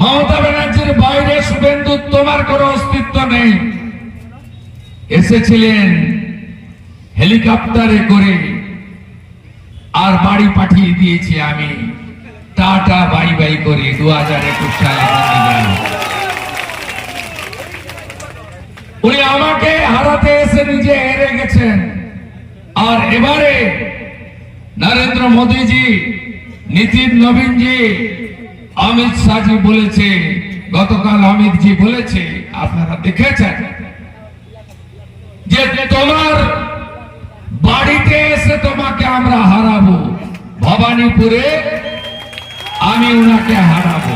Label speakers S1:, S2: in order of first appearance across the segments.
S1: মমতা ব্যানার্জির বাইরে শুভেন্দু তোমার কোনো অস্তিত্ব নেই। এসেছিলেন হেলিকপ্টারে করে, আর বাড়ি পাঠিয়ে দিয়েছি আমি টাটা বাই বাই করে 2021 সালে। উনি আমাকে হারাতে এসে নিজে হেরে গেছেন। আর এবারে নরেন্দ্র মোদীজি, নীতিন নবীনজি, অমিত শাহজি বলেছে, গতকাল অমিতজি বলেছে, আপনারা দেখেছেন যে তোমার বাড়িতে এসে তোমাকে আমরা হারাবো। ভবানীপুরে আমি উনাকে হারাবো।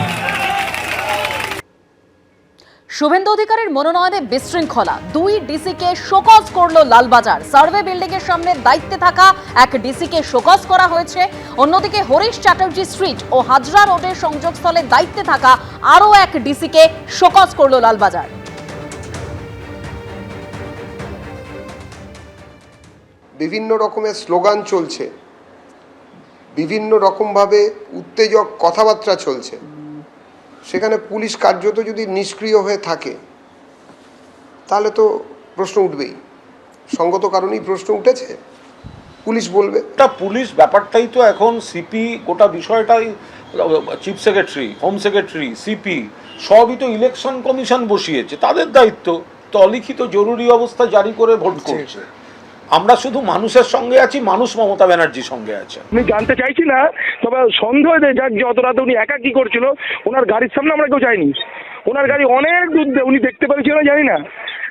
S2: শুভেন্দু অধিকারীর মনোনয়নে বিশৃঙ্খলা, 2 ডিসিকে শোকজ করল লালবাজার। সার্ভে বিল্ডিং এর সামনে দায়িত্বে থাকা এক ডিসিকে শোকজ করা হয়েছে। অন্যদিকে হরিশ চ্যাটার্জি স্ট্রিট ও হাজরা রোডের সংযোগস্থলে দায়িত্বে থাকা আরও এক ডিসিকে শোকজ করল লালবাজার।
S3: বিভিন্ন রকমের স্লোগান চলছে, বিভিন্ন রকমভাবে উত্তেজক কথাবার্তা চলছে। সেখানে পুলিশ কার্যত যদি নিষ্ক্রিয় হয়ে থাকে তাহলে তো প্রশ্ন উঠবেই। সঙ্গত কারণেই প্রশ্ন উঠেছে, পুলিশ বলবে।
S4: পুলিশ ব্যাপারটাই তো এখন সিপি, গোটা বিষয়টাই chief secretary, home secretary, CP সবই তো ইলেকশন কমিশন বসিয়েছে, তাদের দায়িত্ব তো অলিখিত জরুরি অবস্থা জারি করে ভোট করছে। আমরা শুধু মানুষের সঙ্গে আছি, মানুষ মমতা ব্যানার্জির সঙ্গে আছে।
S5: আমি জানতে চাইছি না, তবে সন্দেহ যাক যে অত রাতে উনি একা কি করছিল। ওনার গাড়ির সামনে আমরা কেউ যাইনি, ওনার গাড়ি অনেক দূর উনি দেখতে পেরেছিল জানি না।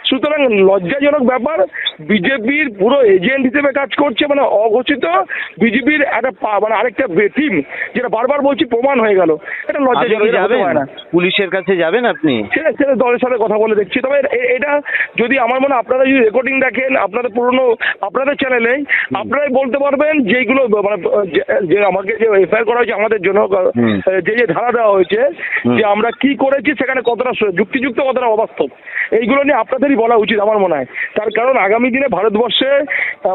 S5: সুতরাং লজ্জাজনক ব্যাপার, বিজেপির পুরো এজেন্ট হিসেবে কাজ করছে, মানে অঘোষিত বিজেপির একটা মানে আরেকটা টিম, যেটা বারবার বলছি প্রমাণ হয়ে গেল। এটা লজ্জাজনক।
S6: যাবেন না পুলিশের কাছে, যাবেন আপনি?
S5: সেটা দলের সাথে কথা বলে দেখছি। তবে এটা যদি আমার মনে হয় আপনারা যদি রেকর্ডিং দেখেন আপনাদের পুরনো আপনাদের চ্যানেলে, আপনারাই বলতে পারবেন যেগুলো মানে যে আমাকে যে এফআইআর করা হয়েছে আমাদের জন্য, যে ধারা দেওয়া হয়েছে, যে আমরা কি করেছি সেখানে কতটা যুক্তিযুক্ত কতটা অবাস্তব, এইগুলো নিয়ে আপনাদেরই বলা উচিত আমার মনে হয়। তার কারণ আগামী দিনে ভারতবর্ষে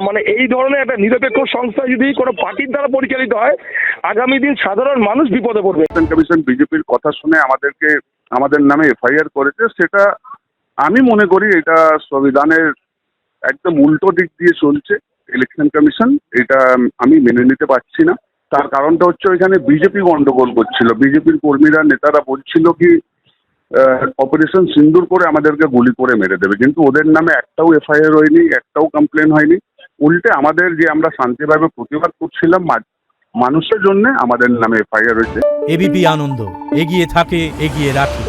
S5: মানে এই ধরনের একটা নিরপেক্ষ সংস্থা যদি কোনো পার্টির দ্বারা পরিচালিত হয়, আগামী দিন সাধারণ মানুষ বিপদে পড়বে।
S7: কমিশন বিজেপির কথা শুনে আমাদের নামে এফআইআর করেছে, সেটা আমি মনে করি এটা সংবিধানের একদম উল্টো দিক দিয়ে চলছে ইলেকশন কমিশন। এটা আমি মেনে নিতে পারছি না। তার কারণটা হচ্ছে ওইখানে বিজেপি গন্ডগোল করছিল, বিজেপির কর্মীরা নেতারা বলছিল কি অপারেশন সিন্দুর করে আমাদেরকে গুলি করে মেরে দেবে, কিন্তু ওদের নামে একটাও এফআইআর হয়নি, একটাও কমপ্লেন হয়নি। উল্টে আমাদের যে আমরা শান্তিভাবে প্রতিবাদ করছিলাম মানুষের জন্য, আমাদের নামে এফআইআর হয়েছে।
S8: এবিপি আনন্দ, এগিয়ে থাকে, এগিয়ে রাখে।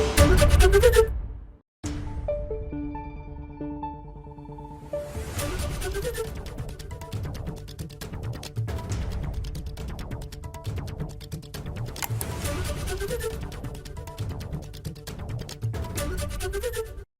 S9: Thank you.